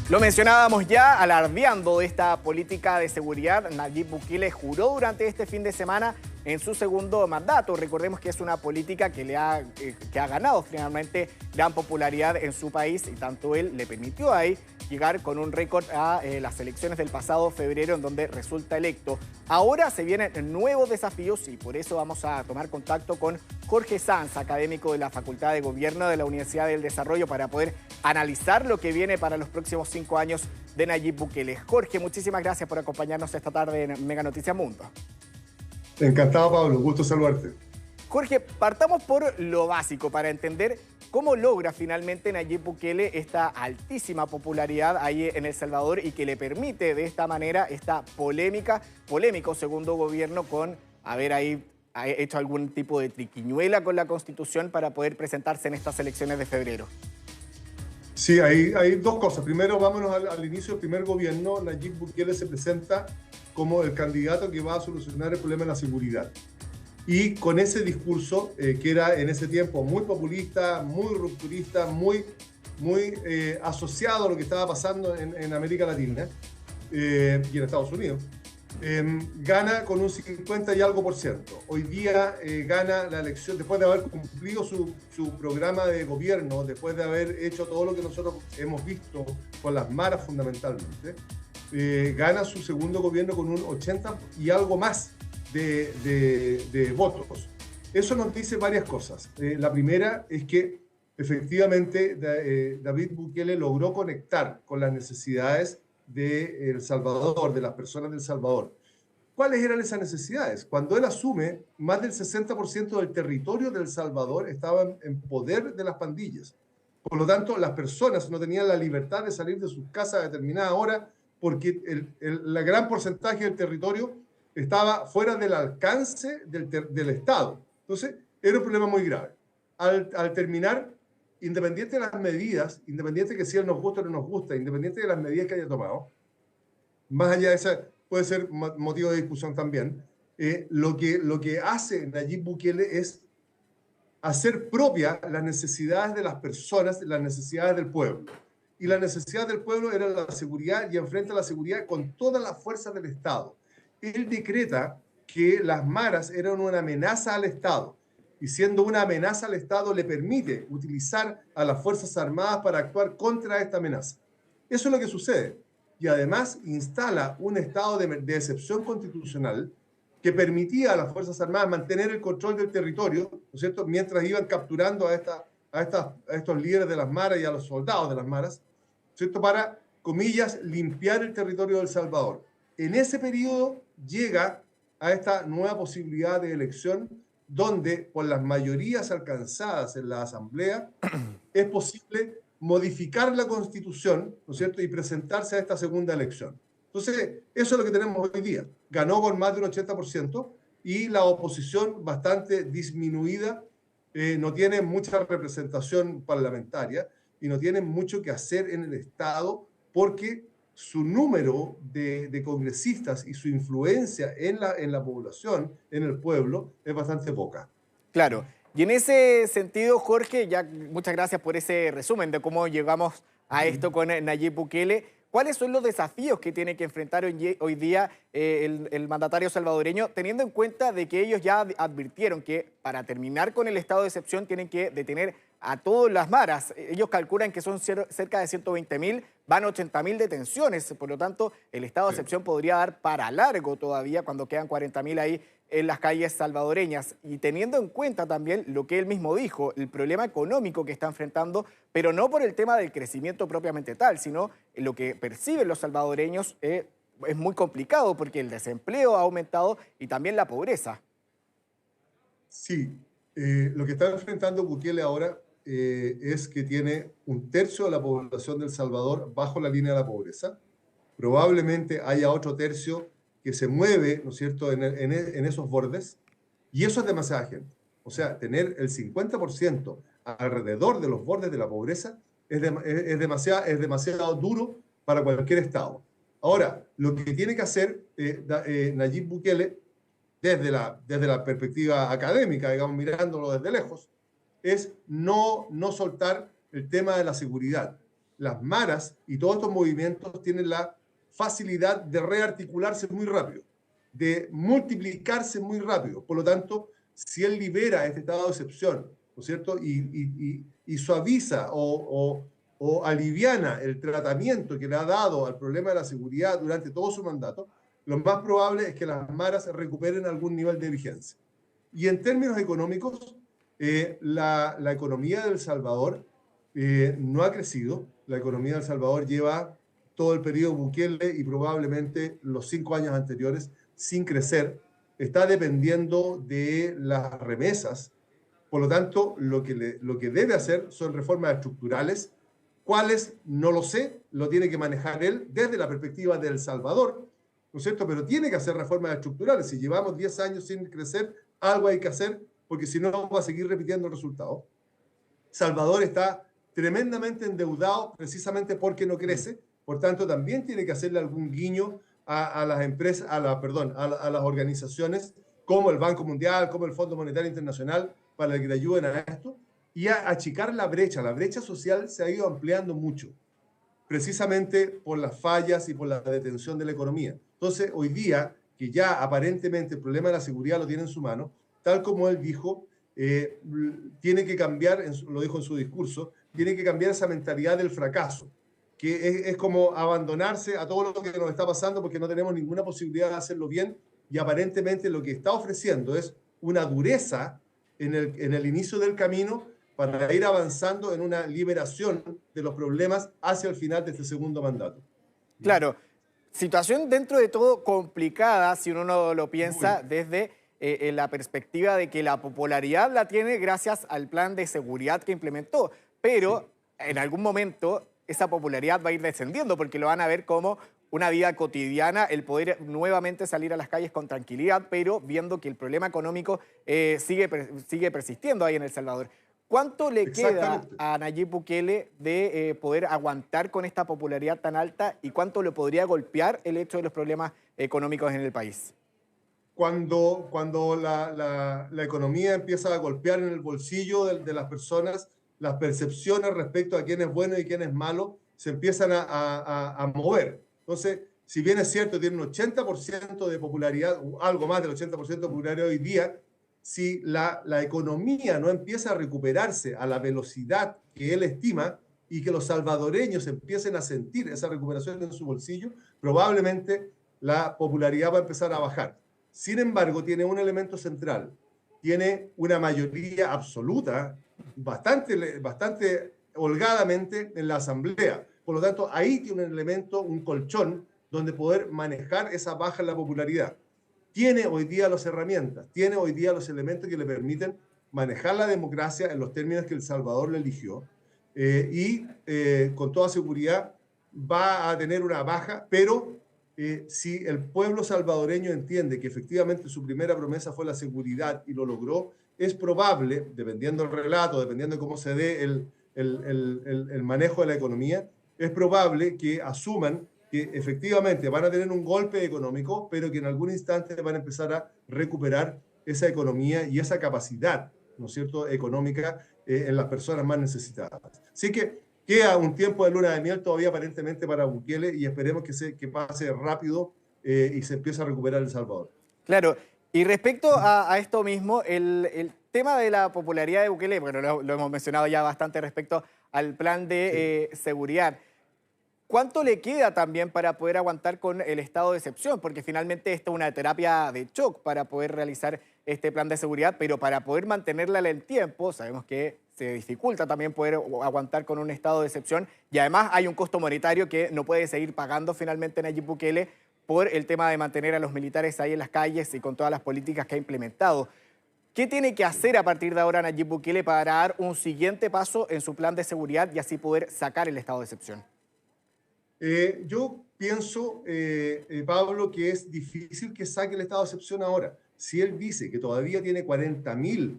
Lo mencionábamos ya, alardeando de esta política de seguridad, Nayib Bukele juró durante este fin de semana en su segundo mandato. Recordemos que es una política que que ha ganado finalmente gran popularidad en su país y tanto él le permitió ahí llegar con un récord a las elecciones del pasado febrero en donde resulta electo. Ahora se vienen nuevos desafíos y por eso vamos a tomar contacto con Jorge Sanz, académico de la Facultad de Gobierno de la Universidad del Desarrollo, para poder analizar lo que viene para los próximos 5 años de Nayib Bukele. Jorge, muchísimas gracias por acompañarnos esta tarde en Mega Noticias Mundo. Encantado, Pablo. Gusto saludarte. Jorge, partamos por lo básico para entender cómo logra finalmente Nayib Bukele esta altísima popularidad ahí en El Salvador y que le permite de esta manera esta polémico segundo gobierno con haber ahí hecho algún tipo de triquiñuela con la Constitución para poder presentarse en estas elecciones de febrero. Sí, hay dos cosas. Primero, vámonos al inicio del primer gobierno. Nayib Bukele se presenta como el candidato que va a solucionar el problema de la seguridad. Y con ese discurso, que era en ese tiempo muy populista, muy rupturista, muy asociado a lo que estaba pasando en América Latina y en Estados Unidos, gana con un 50 y algo %. Hoy día gana la elección después de haber cumplido su programa de gobierno, después de haber hecho todo lo que nosotros hemos visto con las maras fundamentalmente. Gana su segundo gobierno con un 80 y algo más de votos. Eso nos dice varias cosas. La primera es que efectivamente David Bukele logró conectar con las necesidades de El Salvador, de las personas de El Salvador. ¿Cuáles eran esas necesidades? Cuando él asume, más del 60% del territorio de El Salvador estaba en poder de las pandillas. Por lo tanto, las personas no tenían la libertad de salir de sus casas a determinada hora porque el gran porcentaje del territorio estaba fuera del alcance del Estado. Entonces, era un problema muy grave. Al terminar, independiente de las medidas, independiente de que si él nos gusta o no nos gusta, independiente de las medidas que haya tomado, más allá de esa, puede ser motivo de discusión también, lo que hace Nayib Bukele es hacer propia las necesidades de las personas, las necesidades del pueblo. Y la necesidad del pueblo era la seguridad y enfrenta la seguridad con todas las fuerzas del Estado. Él decreta que las maras eran una amenaza al Estado y siendo una amenaza al Estado le permite utilizar a las Fuerzas Armadas para actuar contra esta amenaza. Eso es lo que sucede. Y además instala un estado de excepción constitucional que permitía a las Fuerzas Armadas mantener el control del territorio, ¿no es cierto?, mientras iban capturando a estos líderes de las maras y a los soldados de las maras, ¿cierto?, para, comillas, limpiar el territorio de El Salvador. En ese periodo llega a esta nueva posibilidad de elección donde, por las mayorías alcanzadas en la Asamblea, es posible modificar la Constitución, ¿no es cierto?, y presentarse a esta segunda elección. Entonces, eso es lo que tenemos hoy día. Ganó con más de un 80% y la oposición bastante disminuida, no tiene mucha representación parlamentaria y no tiene mucho que hacer en el Estado porque su número de congresistas y su influencia en la población, en el pueblo, es bastante poca. Claro. Y en ese sentido, Jorge, ya muchas gracias por ese resumen de cómo llegamos a esto con Nayib Bukele. ¿Cuáles son los desafíos que tiene que enfrentar hoy día el mandatario salvadoreño, teniendo en cuenta de que ellos ya advirtieron que para terminar con el estado de excepción tienen que detener a todas las maras? Ellos calculan que son cerca de 120.000, van 80.000 detenciones, por lo tanto el estado de excepción podría dar para largo todavía cuando quedan 40.000 ahí en las calles salvadoreñas, y teniendo en cuenta también lo que él mismo dijo, el problema económico que está enfrentando, pero no por el tema del crecimiento propiamente tal, sino lo que perciben los salvadoreños es muy complicado porque el desempleo ha aumentado y también la pobreza. Sí, lo que está enfrentando Bukele ahora es que tiene un tercio de la población de El Salvador bajo la línea de la pobreza. Probablemente haya otro tercio que se mueve, ¿no es cierto?, en esos bordes, y eso es demasiada gente. O sea, tener el 50% alrededor de los bordes de la pobreza es demasiado duro para cualquier Estado. Ahora, lo que tiene que hacer Nayib Bukele, desde la perspectiva académica, digamos, mirándolo desde lejos, es no soltar el tema de la seguridad. las maras y todos estos movimientos tienen la facilidad de rearticularse muy rápido, de multiplicarse muy rápido. Por lo tanto, si él libera este estado de excepción, ¿no es cierto? Y suaviza o aliviana el tratamiento que le ha dado al problema de la seguridad durante todo su mandato, lo más probable es que las maras recuperen algún nivel de vigencia. Y en términos económicos, la economía de El Salvador no ha crecido. La economía de El Salvador lleva todo el periodo Bukele y probablemente los 5 años anteriores sin crecer. Está dependiendo de las remesas. Por lo tanto, lo que debe hacer son reformas estructurales. ¿Cuáles? No lo sé. Lo tiene que manejar él desde la perspectiva de El Salvador, ¿no es cierto? Pero tiene que hacer reformas estructurales. Si llevamos 10 años sin crecer, algo hay que hacer, porque si no va a seguir repitiendo el resultado. Salvador está tremendamente endeudado precisamente porque no crece, por tanto también tiene que hacerle algún guiño a las empresas, a las organizaciones como el Banco Mundial, como el Fondo Monetario Internacional, para que le ayuden a esto, y a achicar la brecha social se ha ido ampliando mucho, precisamente por las fallas y por la detención de la economía. Entonces, hoy día, que ya aparentemente el problema de la seguridad lo tiene en su mano, tal como él dijo, tiene que cambiar, lo dijo en su discurso, tiene que cambiar esa mentalidad del fracaso, que es como abandonarse a todo lo que nos está pasando porque no tenemos ninguna posibilidad de hacerlo bien, y aparentemente lo que está ofreciendo es una dureza en el inicio del camino para ir avanzando en una liberación de los problemas hacia el final de este segundo mandato. Claro, situación dentro de todo complicada, si uno no lo piensa desde la perspectiva de que la popularidad la tiene gracias al plan de seguridad que implementó, pero en algún momento esa popularidad va a ir descendiendo porque lo van a ver como una vida cotidiana, el poder nuevamente salir a las calles con tranquilidad, pero viendo que el problema económico sigue persistiendo ahí en El Salvador. ¿Cuánto le queda a Nayib Bukele de poder aguantar con esta popularidad tan alta y cuánto le podría golpear el hecho de los problemas económicos en el país? Cuando la economía empieza a golpear en el bolsillo de las personas, las percepciones respecto a quién es bueno y quién es malo se empiezan a mover. Entonces, si bien es cierto, tiene un 80% de popularidad, algo más del 80% de popularidad hoy día, si la economía no empieza a recuperarse a la velocidad que él estima y que los salvadoreños empiecen a sentir esa recuperación en su bolsillo, probablemente la popularidad va a empezar a bajar. Sin embargo, tiene un elemento central. Tiene una mayoría absoluta, bastante holgadamente en la Asamblea. Por lo tanto, ahí tiene un elemento, un colchón, donde poder manejar esa baja en la popularidad. Tiene hoy día las herramientas, tiene hoy día los elementos que le permiten manejar la democracia en los términos que El Salvador le eligió, con toda seguridad va a tener una baja, pero si el pueblo salvadoreño entiende que efectivamente su primera promesa fue la seguridad y lo logró, es probable, dependiendo del relato, dependiendo de cómo se dé el manejo de la economía, es probable que asuman que efectivamente van a tener un golpe económico, pero que en algún instante van a empezar a recuperar esa economía y esa capacidad, ¿no es cierto?, económica en las personas más necesitadas. Así que queda un tiempo de luna de miel todavía aparentemente para Bukele y esperemos que pase rápido y se empiece a recuperar El Salvador. Claro, y respecto a esto mismo, el tema de la popularidad de Bukele, bueno, lo hemos mencionado ya bastante respecto al plan de seguridad. ¿Cuánto le queda también para poder aguantar con el estado de excepción? Porque finalmente esto es una terapia de shock para poder realizar este plan de seguridad, pero para poder mantenerla en el tiempo, sabemos que se dificulta también poder aguantar con un estado de excepción y además hay un costo monetario que no puede seguir pagando finalmente Nayib Bukele por el tema de mantener a los militares ahí en las calles y con todas las políticas que ha implementado. ¿Qué tiene que hacer a partir de ahora Nayib Bukele para dar un siguiente paso en su plan de seguridad y así poder sacar el estado de excepción? Yo pienso, Pablo, que es difícil que saque el estado de excepción ahora. Si él dice que todavía tiene 40.000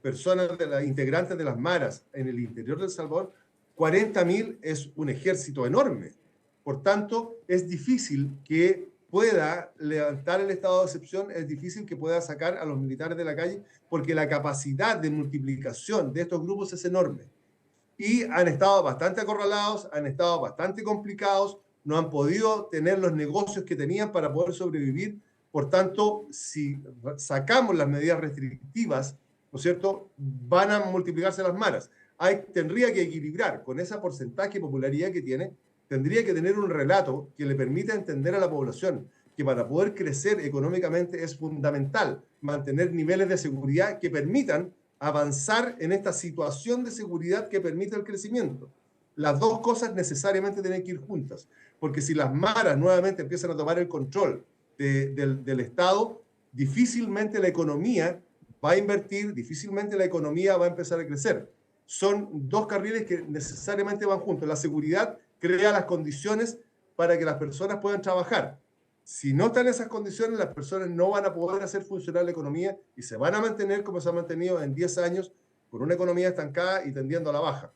personas integrantes de las maras en el interior de El Salvador, 40.000 es un ejército enorme. Por tanto, es difícil que pueda levantar el estado de excepción, es difícil que pueda sacar a los militares de la calle, porque la capacidad de multiplicación de estos grupos es enorme. y han estado bastante acorralados, han estado bastante complicados, no han podido tener los negocios que tenían para poder sobrevivir. Por tanto, si sacamos las medidas restrictivas, ¿no es cierto?, van a multiplicarse las maras. Tendría que equilibrar con ese porcentaje de popularidad que tiene, tendría que tener un relato que le permita entender a la población que para poder crecer económicamente es fundamental mantener niveles de seguridad que permitan avanzar en esta situación de seguridad que permite el crecimiento. Las dos cosas necesariamente tienen que ir juntas, porque si las maras nuevamente empiezan a tomar el control del Estado, difícilmente la economía va a invertir, difícilmente la economía va a empezar a crecer. Son dos carriles que necesariamente van juntos. La seguridad crea las condiciones para que las personas puedan trabajar. Si no están esas condiciones, las personas no van a poder hacer funcionar la economía y se van a mantener como se ha mantenido en 10 años, con una economía estancada y tendiendo a la baja.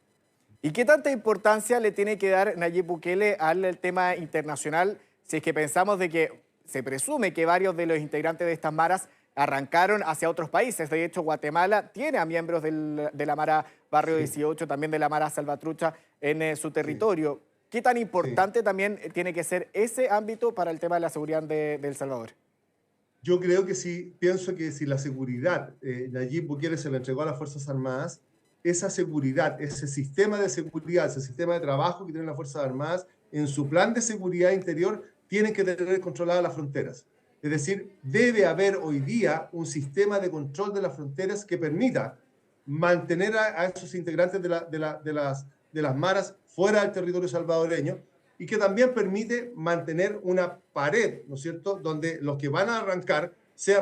¿Y qué tanta importancia le tiene que dar Nayib Bukele al tema internacional si es que pensamos de que se presume que varios de los integrantes de estas maras arrancaron hacia otros países? De hecho, Guatemala tiene a miembros de la Mara Barrio 18, también de la Mara Salvatrucha en su territorio. ¿Qué tan importante también tiene que ser ese ámbito para el tema de la seguridad de El Salvador? Yo creo que sí, pienso que si la seguridad, Nayib Bukele se la entregó a las Fuerzas Armadas, esa seguridad, ese sistema de seguridad, ese sistema de trabajo que tienen las Fuerzas Armadas, en su plan de seguridad interior, tienen que tener controladas las fronteras. Es decir, debe haber hoy día un sistema de control de las fronteras que permita mantener a esos integrantes de las maras fuera del territorio salvadoreño y que también permite mantener una pared, ¿no es cierto?, donde los que van a arrancar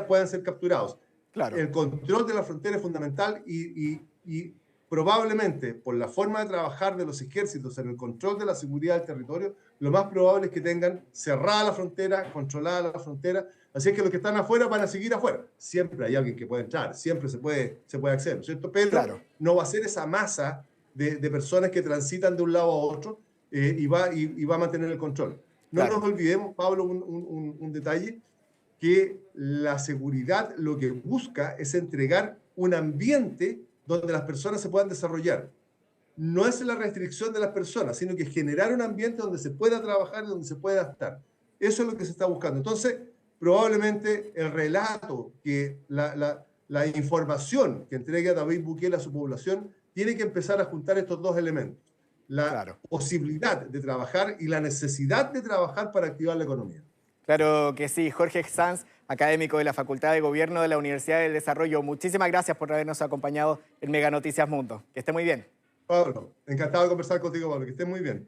puedan ser capturados. Claro. El control de la frontera es fundamental y probablemente por la forma de trabajar de los ejércitos en el control de la seguridad del territorio, lo más probable es que tengan cerrada la frontera, controlada la frontera. Así es que los que están afuera van a seguir afuera. Siempre hay alguien que puede entrar, siempre se puede acceder, ¿no es cierto? Pero claro, no va a ser esa masa de personas que transitan de un lado a otro y va a mantener el control. No nos olvidemos, Pablo, un detalle, que la seguridad lo que busca es entregar un ambiente donde las personas se puedan desarrollar. No es la restricción de las personas, sino que generar un ambiente donde se pueda trabajar y donde se pueda estar. Eso es lo que se está buscando. Entonces, probablemente el relato, que la información que entregue a David Bukele a su población, tiene que empezar a juntar estos dos elementos. La posibilidad de trabajar y la necesidad de trabajar para activar la economía. Claro que sí. Jorge Sanz, académico de la Facultad de Gobierno de la Universidad del Desarrollo, muchísimas gracias por habernos acompañado en Mega Noticias Mundo. Que esté muy bien. Pablo, encantado de conversar contigo, Pablo. Que esté muy bien.